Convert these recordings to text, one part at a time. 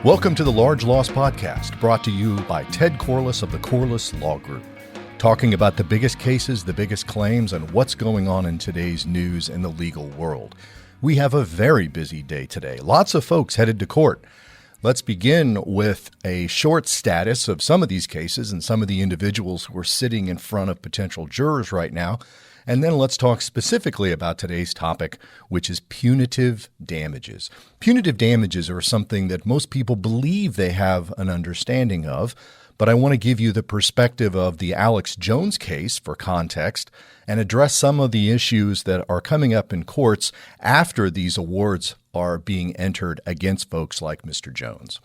Welcome to the Large Loss Podcast, brought to you by Ted Corless of the Corless Law Group, talking about the biggest cases, the biggest claims, and what's going on in today's news in the legal world. We have a very busy day today. Lots of folks headed to court. Let's begin with a short status of some of these cases and some of the individuals who are sitting in front of potential jurors right now. And then let's talk specifically about today's topic, which is punitive damages. Punitive damages are something that most people believe they have an understanding of, but I want to give you the perspective of the Alex Jones case for context and address some of the issues that are coming up in courts after these awards are being entered against folks like Mr. Jones.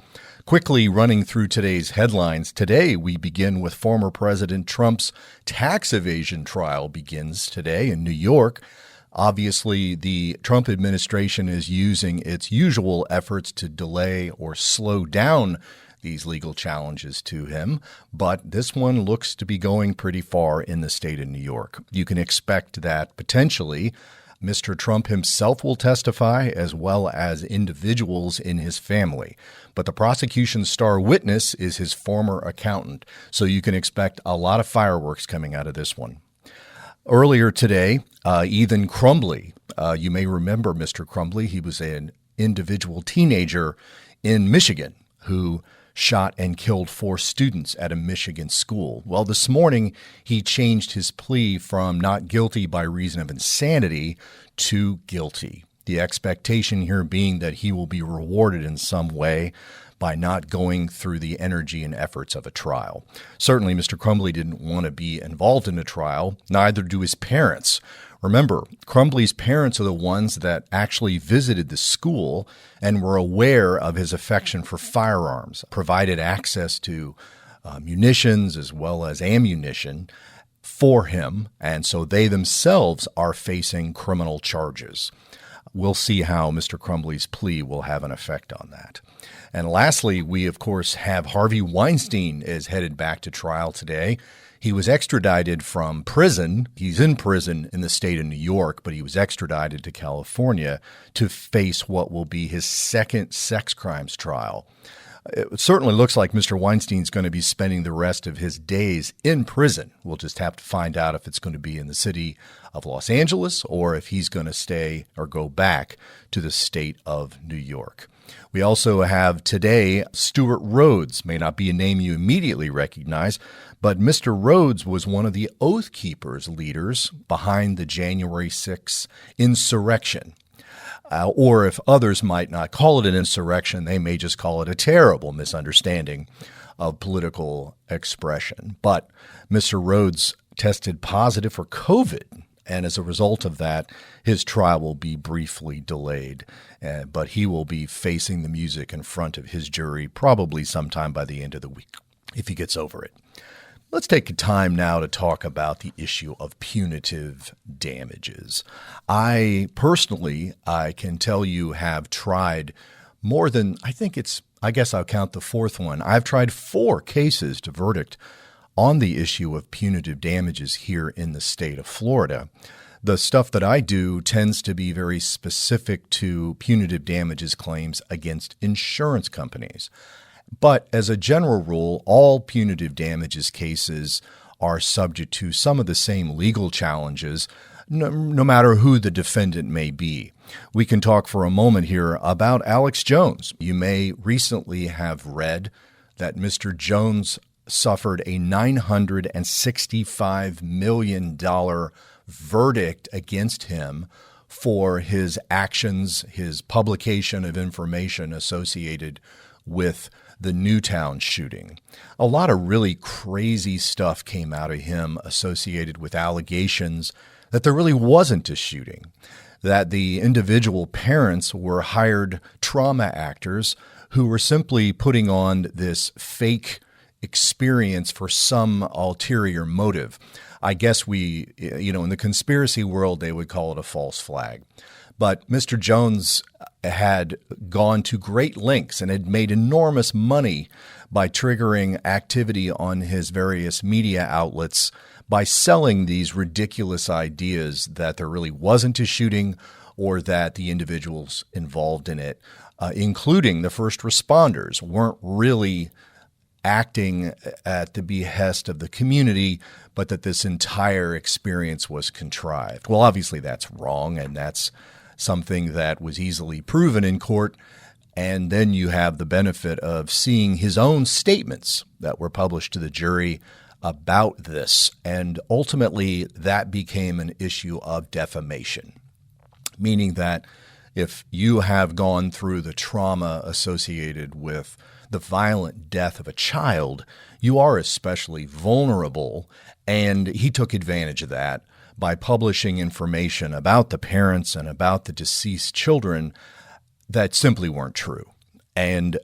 Quickly running through today's headlines, today we begin with former President Trump's tax evasion trial begins today in New York. Obviously, the Trump administration is using its usual efforts to delay or slow down these legal challenges to him, but this one looks to be going pretty far in the state of New York. You can expect that potentially Mr. Trump himself will testify, as well as individuals in his family. But the prosecution's star witness is his former accountant, so you can expect a lot of fireworks coming out of this one. Earlier today, Ethan Crumbley, you may remember Mr. Crumbley. He was an individual teenager in Michigan who shot and killed 4 students at a Michigan school. Well, this morning, he changed his plea from not guilty by reason of insanity to guilty. The expectation here being that he will be rewarded in some way by not going through the energy and efforts of a trial. Certainly, Mr. Crumbley didn't want to be involved in a trial, neither do his parents. Remember, Crumbley's parents are the ones that actually visited the school and were aware of his affection for firearms, provided access to munitions as well as ammunition for him, and so they themselves are facing criminal charges. We'll see how Mr. Crumbley's plea will have an effect on that. And lastly, we, of course, have Harvey Weinstein is headed back to trial today. He was extradited from prison. He's in prison in the state of New York, but he was extradited to California to face what will be his second sex crimes trial. It certainly looks like Mr. Weinstein's going to be spending the rest of his days in prison. We'll just have to find out if it's going to be in the city of Los Angeles or if he's going to stay or go back to the state of New York. We also have today Stewart Rhodes, may not be a name you immediately recognize, but Mr. Rhodes was one of the Oath Keepers leaders behind the January 6th insurrection. Or if others might not call it an insurrection, they may just call it a terrible misunderstanding of political expression. But Mr. Rhodes tested positive for COVID, and as a result of that, his trial will be briefly delayed. But he will be facing the music in front of his jury probably sometime by the end of the week, if he gets over it. Let's take time now to talk about the issue of punitive damages. I can tell you, have tried more than, I guess I'll count the 4th one. I've tried 4 cases to verdict on the issue of punitive damages here in the state of Florida. The stuff that I do tends to be very specific to punitive damages claims against insurance companies. But as a general rule, all punitive damages cases are subject to some of the same legal challenges, no matter who the defendant may be. We can talk for a moment here about Alex Jones. You may recently have read that Mr. Jones suffered a $965 million verdict against him for his actions, his publication of information associated with the Newtown shooting. A lot of really crazy stuff came out of him associated with allegations that there really wasn't a shooting, that the individual parents were hired trauma actors who were simply putting on this fake experience for some ulterior motive. I guess in the conspiracy world, they would call it a false flag. But Mr. Jones had gone to great lengths and had made enormous money by triggering activity on his various media outlets by selling these ridiculous ideas that there really wasn't a shooting or that the individuals involved in it, including the first responders, weren't really acting at the behest of the community, but that this entire experience was contrived. Well, obviously that's wrong, and that's something that was easily proven in court. And then you have the benefit of seeing his own statements that were published to the jury about this. And ultimately, that became an issue of defamation, meaning that if you have gone through the trauma associated with the violent death of a child, you are especially vulnerable. And he took advantage of that by publishing information about the parents and about the deceased children that simply weren't true. And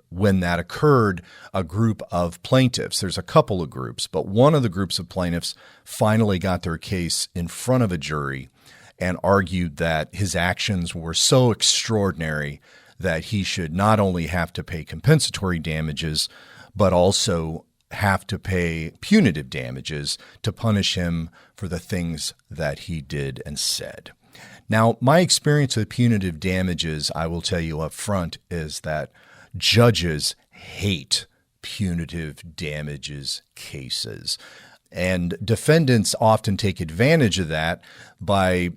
when that occurred, a group of plaintiffs, there's a couple of groups, but one of the groups of plaintiffs finally got their case in front of a jury and argued that his actions were so extraordinary that he should not only have to pay compensatory damages, but also have to pay punitive damages to punish him for the things that he did and said. Now, my experience with punitive damages, I will tell you up front, is that judges hate punitive damages cases. And defendants often take advantage of that by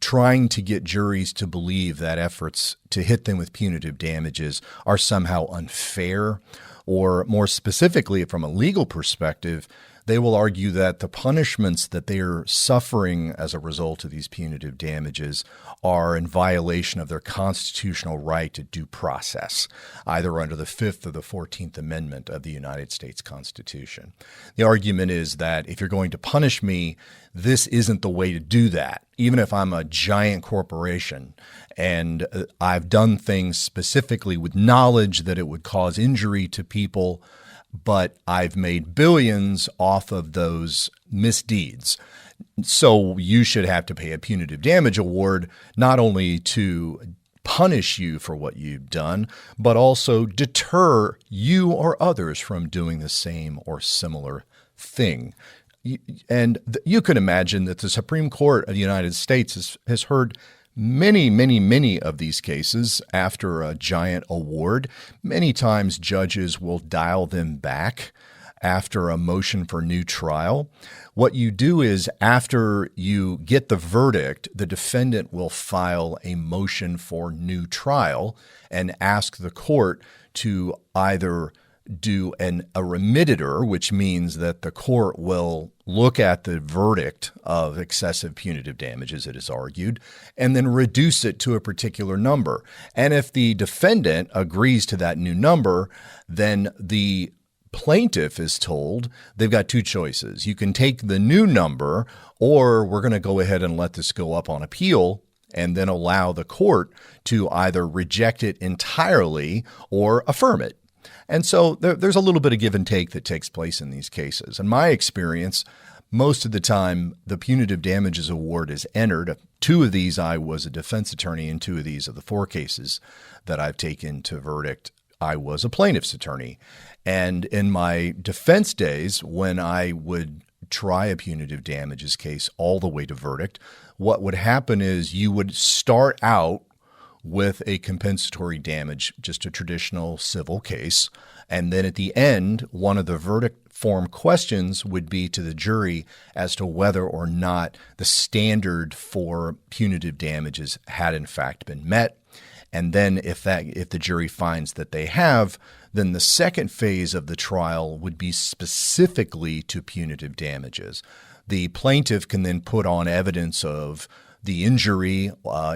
trying to get juries to believe that efforts to hit them with punitive damages are somehow unfair, or more specifically, from a legal perspective, they will argue that the punishments that they are suffering as a result of these punitive damages are in violation of their constitutional right to due process, either under the 5th or the 14th Amendment of the United States Constitution. The argument is that if you're going to punish me, this isn't the way to do that, even if I'm a giant corporation and I've done things specifically with knowledge that it would cause injury to people, but I've made billions off of those misdeeds. So you should have to pay a punitive damage award, not only to punish you for what you've done, but also deter you or others from doing the same or similar thing. And you can imagine that the Supreme Court of the United States has heard many of these cases after a giant award. Many times judges will dial them back after a motion for new trial. What you do is, after you get the verdict, the defendant will file a motion for new trial and ask the court to either do a remittitor, which means that the court will look at the verdict of excessive punitive damages, it is argued, and then reduce it to a particular number. And if the defendant agrees to that new number, then the plaintiff is told they've got two choices. You can take the new number, or we're going to go ahead and let this go up on appeal and then allow the court to either reject it entirely or affirm it. And so there's a little bit of give and take that takes place in these cases. In my experience, most of the time, the punitive damages award is entered. 2 of these, I was a defense attorney. In 2 of these of the 4 cases that I've taken to verdict, I was a plaintiff's attorney. And in my defense days, when I would try a punitive damages case all the way to verdict, what would happen is you would start out with a compensatory damage, just a traditional civil case. And then at the end, one of the verdict form questions would be to the jury as to whether or not the standard for punitive damages had in fact been met. And then if the jury finds that they have, then the second phase of the trial would be specifically to punitive damages. The plaintiff can then put on evidence of the injury.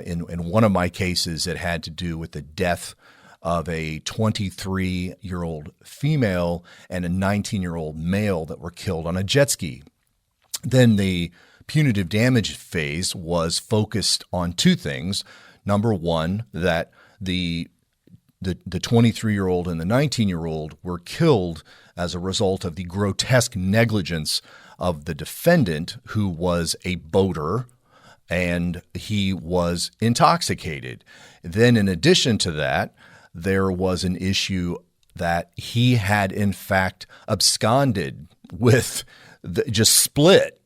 In one of my cases, it had to do with the death of a 23-year-old female and a 19-year-old male that were killed on a jet ski. Then the punitive damage phase was focused on 2 things. Number one, that the 23-year-old and the 19-year-old were killed as a result of the grotesque negligence of the defendant, who was a boater, and he was intoxicated. Then in addition to that, there was an issue that he had in fact absconded with, just split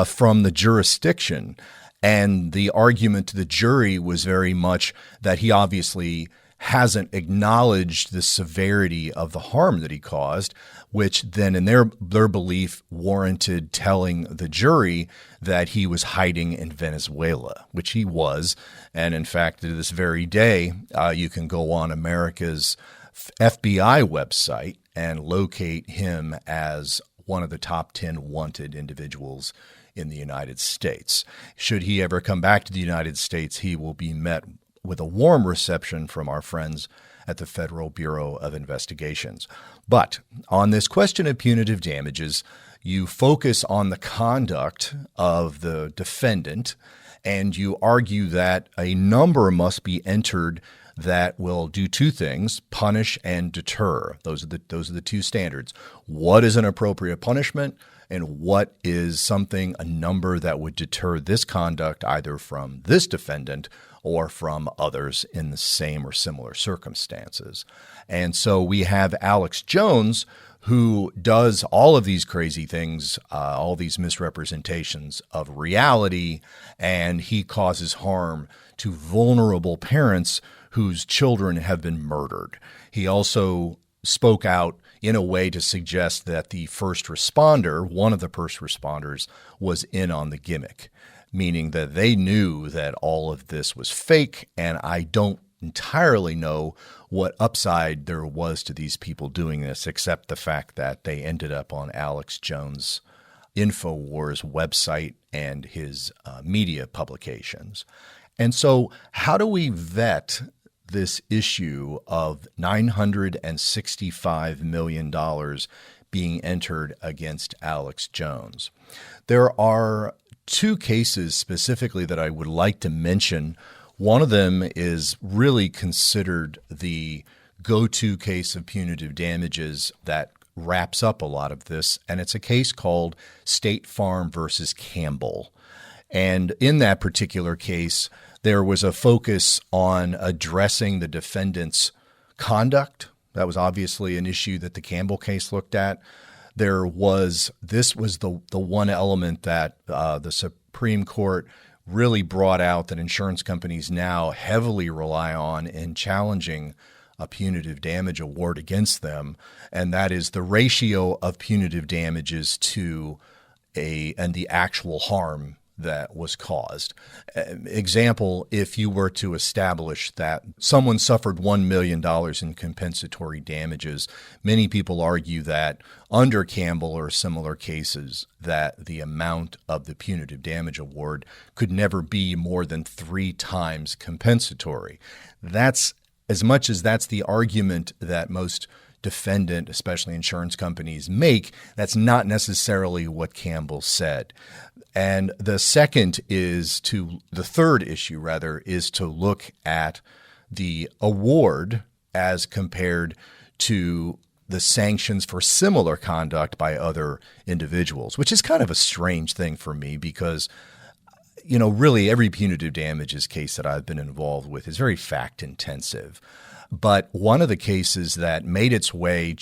from the jurisdiction. And the argument to the jury was very much that he obviously hasn't acknowledged the severity of the harm that he caused, which then in their belief warranted telling the jury that he was hiding in Venezuela, which he was. And in fact, to this very day, you can go on America's FBI website and locate him as one of the top 10 wanted individuals in the United States. Should he ever come back to the United States, he will be met with a warm reception from our friends at the Federal Bureau of Investigations. But on this question of punitive damages, you focus on the conduct of the defendant, and you argue that a number must be entered that will do two things: punish and deter. Those are the two standards. What is an appropriate punishment, and what is a number that would deter this conduct either from this defendant or from others in the same or similar circumstances. And so we have Alex Jones, who does all of these crazy things, all these misrepresentations of reality, and he causes harm to vulnerable parents whose children have been murdered. He also spoke out in a way to suggest that the first responder, one of the first responders, was in on the gimmick, meaning that they knew that all of this was fake, and I don't entirely know what upside there was to these people doing this, except the fact that they ended up on Alex Jones' InfoWars website and his media publications. And so how do we vet this issue of $965 million being entered against Alex Jones? There are two cases specifically that I would like to mention. One of them is really considered the go-to case of punitive damages that wraps up a lot of this, and it's a case called State Farm versus Campbell. And in that particular case, there was a focus on addressing the defendant's conduct. That was obviously an issue that the Campbell case looked at. This was the one element that the Supreme Court really brought out that insurance companies now heavily rely on in challenging a punitive damage award against them, and that is the ratio of punitive damages to the actual harm that was caused. Example, if you were to establish that someone suffered $1 million in compensatory damages, many people argue that under Campbell or similar cases that the amount of the punitive damage award could never be more than 3 times compensatory. That's as much as that's the argument that most defendant, especially insurance companies, make. That's not necessarily what Campbell said. And the third issue is to look at the award as compared to the sanctions for similar conduct by other individuals, which is kind of a strange thing for me because, really every punitive damages case that I've been involved with is very fact intensive. But one of the cases that made its way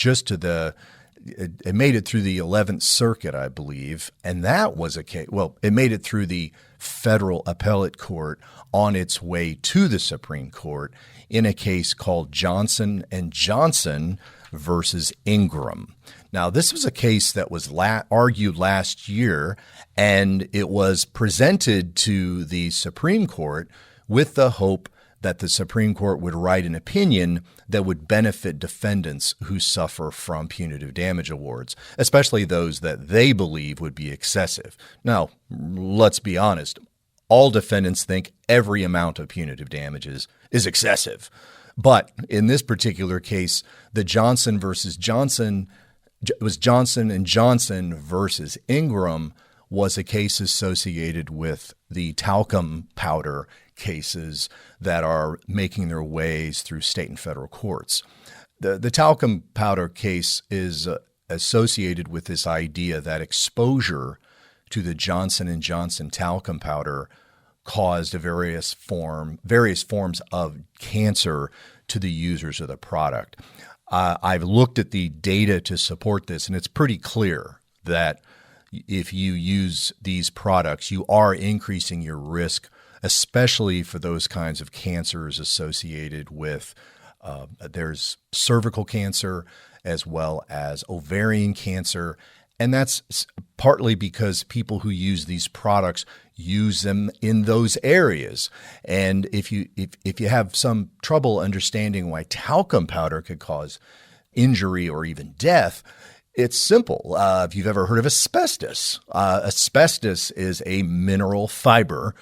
it made it through the 11th Circuit, I believe, and that was a case. Well, it made it through the federal appellate court on its way to the Supreme Court in a case called Johnson & Johnson versus Ingram. Now, this was a case that was argued last year, and it was presented to the Supreme Court with the hope that the Supreme Court would write an opinion that would benefit defendants who suffer from punitive damage awards, especially those that they believe would be excessive. Now, let's be honest. All defendants think every amount of punitive damages is excessive. But in this particular case, the Johnson & Johnson versus Ingram was a case associated with the talcum powder cases that are making their ways through state and federal courts. The talcum powder case is associated with this idea that exposure to the Johnson & Johnson talcum powder caused various forms of cancer to the users of the product. I've looked at the data to support this, and it's pretty clear that if you use these products, you are increasing your risk, especially for those kinds of cancers associated with there's cervical cancer as well as ovarian cancer. And that's partly because people who use these products use them in those areas. And if you have some trouble understanding why talcum powder could cause injury or even death, it's simple. If you've ever heard of asbestos, asbestos is a mineral fiber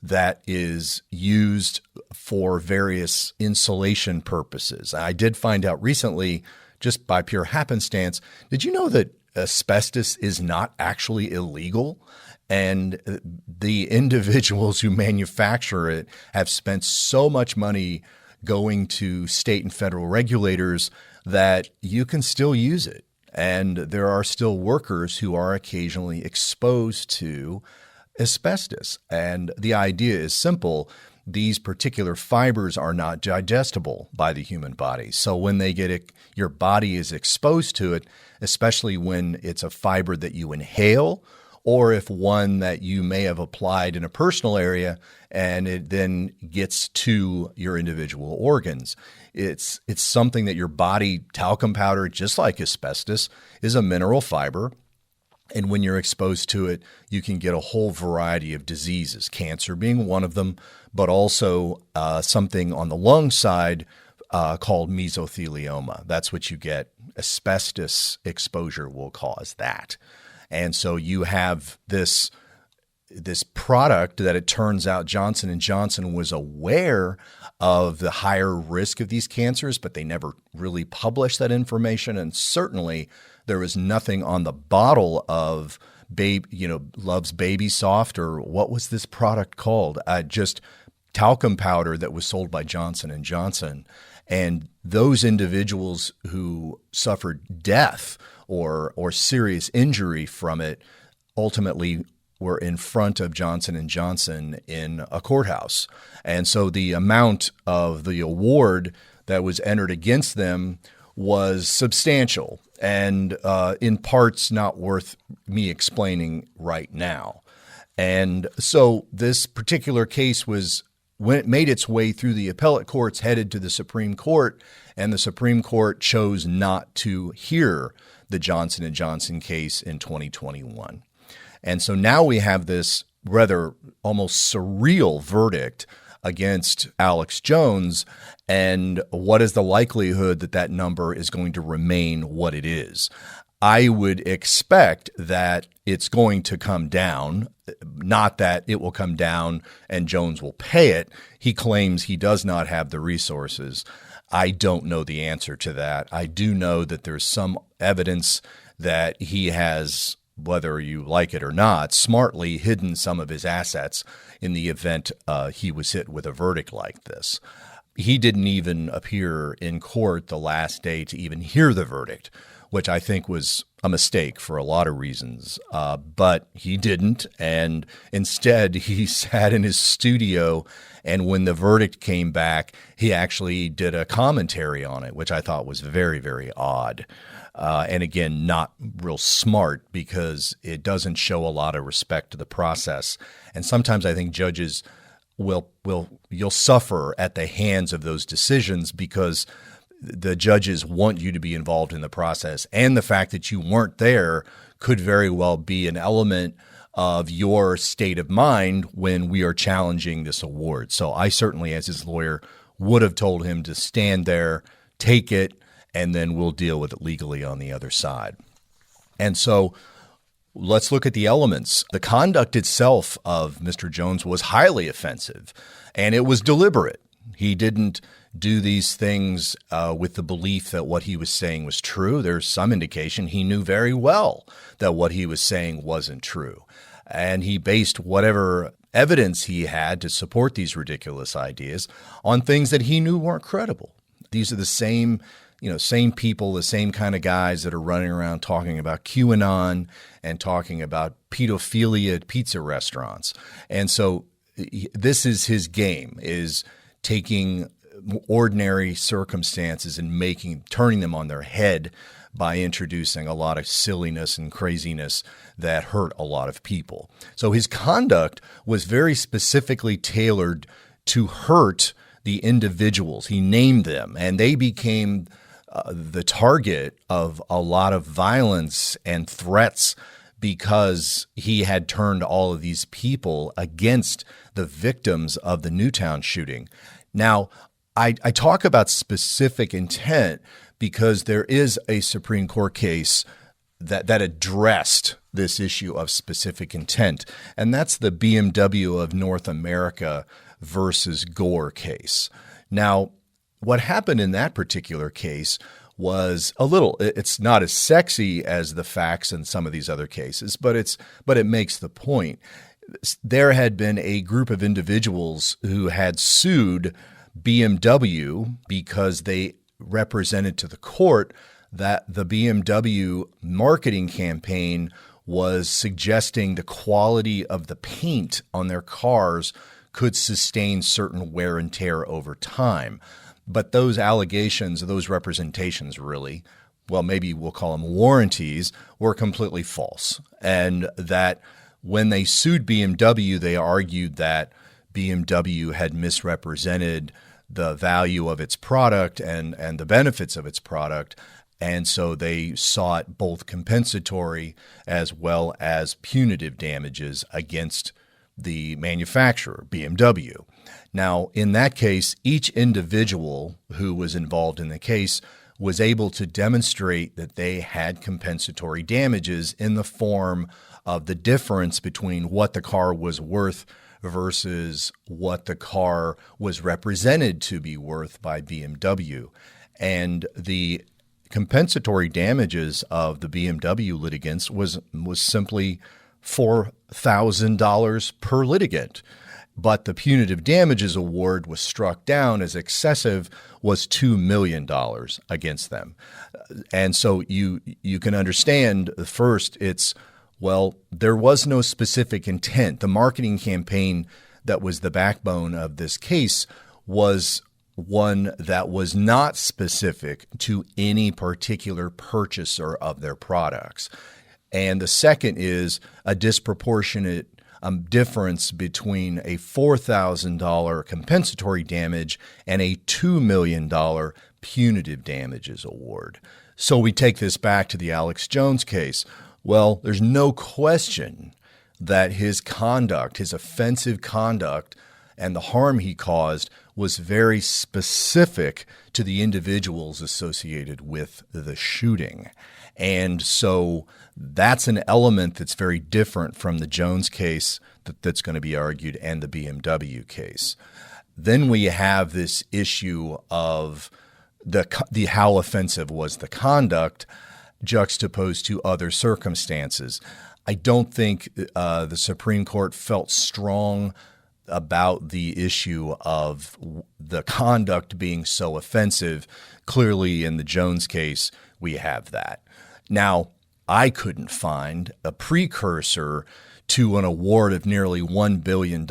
that is used for various insulation purposes. I did find out recently, just by pure happenstance, did you know that asbestos is not actually illegal? And the individuals who manufacture it have spent so much money going to state and federal regulators that you can still use it. And there are still workers who are occasionally exposed to asbestos. And the idea is simple. These particular fibers are not digestible by the human body. So when they get it, your body is exposed to it, especially when it's a fiber that you inhale, or if one that you may have applied in a personal area and it then gets to your individual organs. It's something that your body, talcum powder, just like asbestos, is a mineral fiber. And when you're exposed to it, you can get a whole variety of diseases, cancer being one of them, but also something on the lung side called mesothelioma. That's what you get. Asbestos exposure will cause that. And so you have this product that it turns out Johnson & Johnson was aware of the higher risk of these cancers, but they never really published that information. And certainly there was nothing on the bottle of Love's Baby Soft, or what was this product called? Just talcum powder that was sold by Johnson & Johnson. And those individuals who suffered death or serious injury from it ultimately were in front of Johnson & Johnson in a courthouse. And so the amount of the award that was entered against them was substantial and in parts not worth me explaining right now. And so this particular case when it made its way through the appellate courts, headed to the Supreme Court, and the Supreme Court chose not to hear the Johnson & Johnson case in 2021. And so now we have this rather almost surreal verdict against Alex Jones, and what is the likelihood that that number is going to remain what it is? I would expect that it's going to come down, not that it will come down and Jones will pay it. He claims he does not have the resources. I don't know the answer to that. I do know that there's some evidence that he has, whether you like it or not, smartly hidden some of his assets in the event he was hit with a verdict like this. He didn't even appear in court the last day to even hear the verdict, which I think was a mistake for a lot of reasons. But he didn't, and instead he sat in his studio, and when the verdict came back, he actually did a commentary on it, which I thought was very, very odd. And again, not real smart, because it doesn't show a lot of respect to the process. And sometimes I think judges you'll suffer at the hands of those decisions because the judges want you to be involved in the process. And the fact that you weren't there could very well be an element of your state of mind when we are challenging this award. So I certainly, as his lawyer, would have told him to stand there, take it, and then we'll deal with it legally on the other side. And so let's look at the elements. The conduct itself of Mr. Jones was highly offensive, and it was deliberate. He didn't do these things with the belief that what he was saying was true. There's some indication he knew very well that what he was saying wasn't true. And he based whatever evidence he had to support these ridiculous ideas on things that he knew weren't credible. These are the same people, the same kind of guys that are running around talking about QAnon and talking about pedophilia at pizza restaurants. And so this is his game, is taking ordinary circumstances and turning them on their head by introducing a lot of silliness and craziness that hurt a lot of people. So his conduct was very specifically tailored to hurt the individuals. He named them, and they became the target of a lot of violence and threats because he had turned all of these people against the victims of the Newtown shooting. Now, I talk about specific intent because there is a Supreme Court case that addressed this issue of specific intent, and that's the BMW of North America versus Gore case. Now, what happened in that particular case was it's not as sexy as the facts in some of these other cases, but it makes the point. There had been a group of individuals who had sued BMW because they represented to the court that the BMW marketing campaign was suggesting the quality of the paint on their cars could sustain certain wear and tear over time. But those allegations, those representations really, well, maybe we'll call them warranties, were completely false. And that when they sued BMW, they argued that BMW had misrepresented the value of its product and the benefits of its product. And so they sought both compensatory as well as punitive damages against the manufacturer, BMW. Now, in that case, each individual who was involved in the case was able to demonstrate that they had compensatory damages in the form of the difference between what the car was worth versus what the car was represented to be worth by BMW. And the compensatory damages of the BMW litigants was simply $4,000 per litigant. But the punitive damages award was struck down as excessive, was $2 million against them. And so you can understand, first, there was no specific intent. The marketing campaign that was the backbone of this case was one that was not specific to any particular purchaser of their products. And the second is a disproportionate difference between a $4,000 compensatory damage and a $2 million punitive damages award. So we take this back to the Alex Jones case. Well, there's no question that his conduct, his offensive conduct, and the harm he caused was very specific to the individuals associated with the shooting. And so that's an element that's very different from the Jones case that's going to be argued and the BMW case. Then we have this issue of the how offensive was the conduct juxtaposed to other circumstances. I don't think the Supreme Court felt strong about the issue of the conduct being so offensive. Clearly, in the Jones case, we have that. Now, I couldn't find a precursor to an award of nearly $1 billion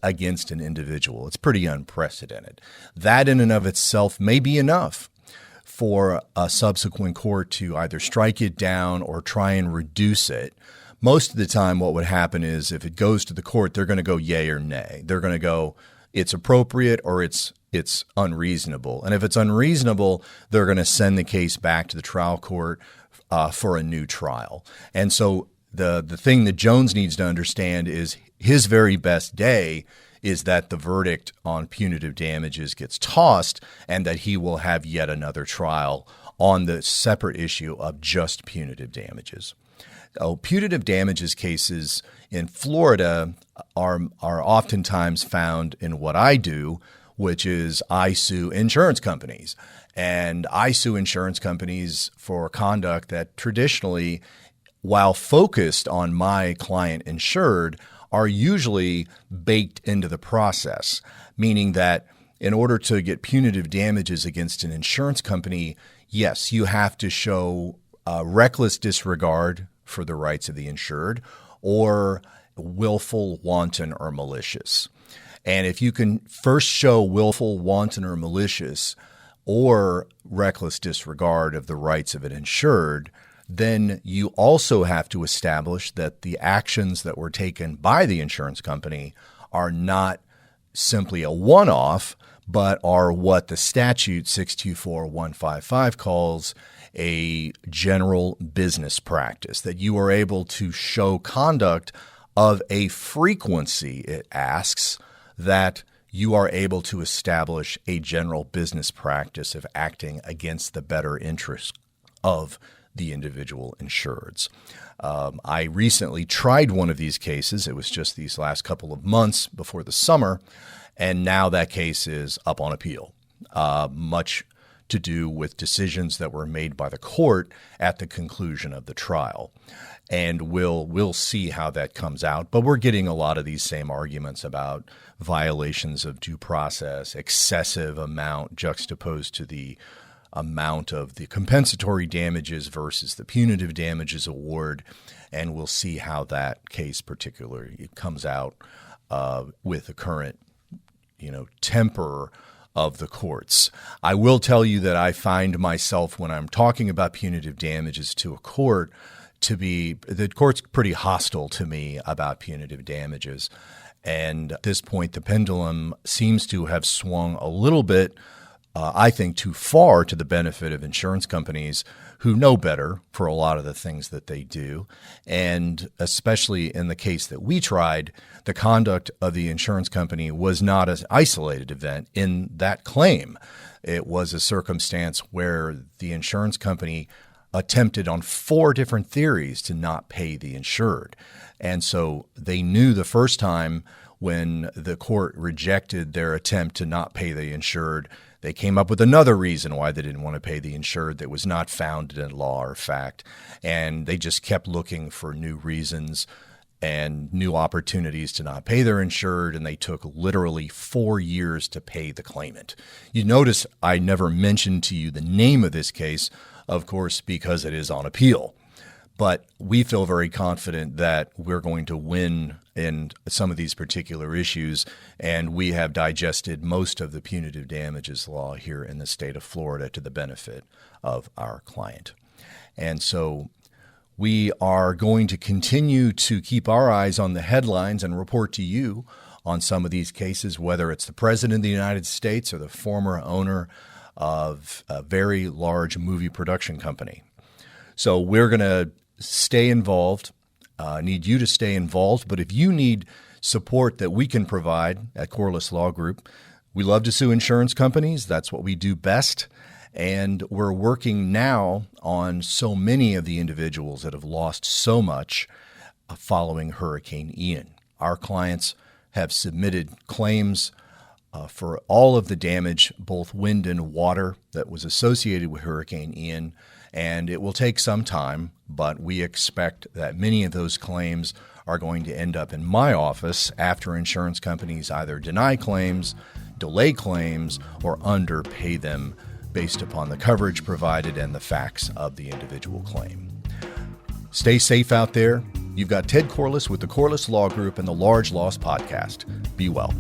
against an individual. It's pretty unprecedented. That in and of itself may be enough for a subsequent court to either strike it down or try and reduce it. Most of the time, what would happen is if it goes to the court, they're going to go yay or nay. They're going to go, it's appropriate or it's unreasonable. And if it's unreasonable, they're going to send the case back to the trial court for a new trial. And so the thing that Jones needs to understand is his very best day is that the verdict on punitive damages gets tossed and that he will have yet another trial on the separate issue of just punitive damages. Punitive damages cases in Florida are oftentimes found in what I do, which is I sue insurance companies. And I sue insurance companies for conduct that traditionally, while focused on my client insured, are usually baked into the process, meaning that in order to get punitive damages against an insurance company, yes, you have to show reckless disregard for the rights of the insured or willful, wanton, or malicious. And if you can first show willful, wanton, or malicious or reckless disregard of the rights of an insured, then you also have to establish that the actions that were taken by the insurance company are not simply a one-off, but are what the statute 624155 calls a general business practice, that you are able to show conduct of a frequency, it asks, that you are able to establish a general business practice of acting against the better interests of the individual insureds. I recently tried one of these cases. It was just these last couple of months before the summer, and now that case is up on appeal, much to do with decisions that were made by the court at the conclusion of the trial. And we'll see how that comes out. But we're getting a lot of these same arguments about violations of due process, excessive amount juxtaposed to the amount of the compensatory damages versus the punitive damages award. And we'll see how that case particularly comes out with the current, temper of the courts. I will tell you that I find myself, when I'm talking about punitive damages to a court, the court's pretty hostile to me about punitive damages. And at this point, the pendulum seems to have swung a little bit, I think, too far to the benefit of insurance companies who know better for a lot of the things that they do. And especially in the case that we tried, the conduct of the insurance company was not an isolated event in that claim. It was a circumstance where the insurance company attempted on 4 different theories to not pay the insured. And so they knew the first time when the court rejected their attempt to not pay the insured, they came up with another reason why they didn't want to pay the insured that was not founded in law or fact. And they just kept looking for new reasons and new opportunities to not pay their insured, and they took literally 4 years to pay the claimant. You notice I never mentioned to you the name of this case, of course, because it is on appeal. But we feel very confident that we're going to win in some of these particular issues, and we have digested most of the punitive damages law here in the state of Florida to the benefit of our client. And so we are going to continue to keep our eyes on the headlines and report to you on some of these cases, whether it's the President of the United States or the former owner of a very large movie production company. So we're going to stay involved, need you to stay involved. But if you need support that we can provide at Corless Law Group, we love to sue insurance companies. That's what we do best. And we're working now on so many of the individuals that have lost so much following Hurricane Ian. Our clients have submitted claims for all of the damage, both wind and water, that was associated with Hurricane Ian. And it will take some time, but we expect that many of those claims are going to end up in my office after insurance companies either deny claims, delay claims, or underpay them based upon the coverage provided and the facts of the individual claim. Stay safe out there. You've got Ted Corless with the Corless Law Group and the Large Loss Podcast. Be well.